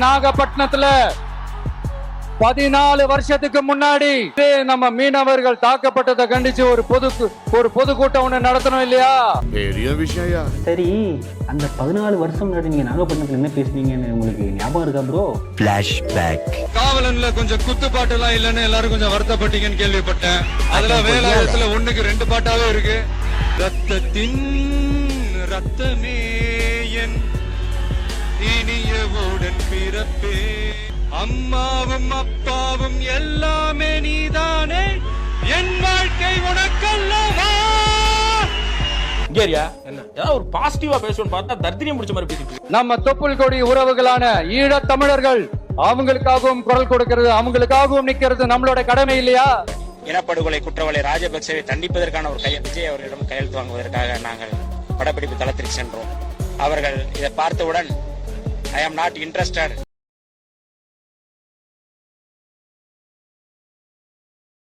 நாகப்பட்டினத்துல 14 வருஷத்துக்கு முன்னாடி நம்ம மீனவர்கள் தாக்கப்பட்டதை கண்டிச்சு ஒரு பொதுக்கூட்டம் ஒண்ணு நடத்தணும் இல்லையா? பெரிய விஷயம். சரி, அந்த 14 வருஷம் முன்னாடி நீங்க நாகப்பட்டினத்துல என்ன பேசுனீங்கன்னு உங்களுக்கு ஞாபகம் இருக்கா ப்ரோ? பிளாஷ்பேக். காவலன்ல கொஞ்சம் குத்துப்பாட்டு எல்லாம் இல்லன்னு எல்லாரும் கொஞ்சம் வருத்தப்பட்டீங்கன்னு கேள்விப்பட்டேன். அதுல வேலாயுதத்துல 1க்கு 2 பாட்டாவே இருக்கு. ரத்தத்தின் ரத்தமே என் இனியவுடன் பிறப்பே, அம்மாவும் அப்பாவும் எல்லாமே நீதானே, என் வாழ்க்கை உனக்கல்லவா. கேரியா என்ன ஏதாவது ஒரு பாசிட்டிவா பேசணும்னு பார்த்தா தர்தினியம் முடிச்ச மாதிரி பேசிட்டு. நம்ம தொப்புள் கொடி உறவுகளான ஈழத் தமிழர்கள் அவங்களுக்காகவும் குரல் கொடுக்கிறது, அவங்களுக்காகவும் நிக்கிறது நம்மளோட கடமை இல்லையா? இனப்படுகொலை குற்றவாளி ராஜபக்சேவை தண்டிப்பதற்கான ஒரு விஜய் அவர்களிடம் கையெழுத்து வாங்குவதற்காக நாங்கள் படப்பிடிப்பு தளத்திற்கு சென்றோம். அவர்கள் இதை பார்த்தவுடன் ஐ ஆம் நாட் இன்ட்ரெஸ்டட்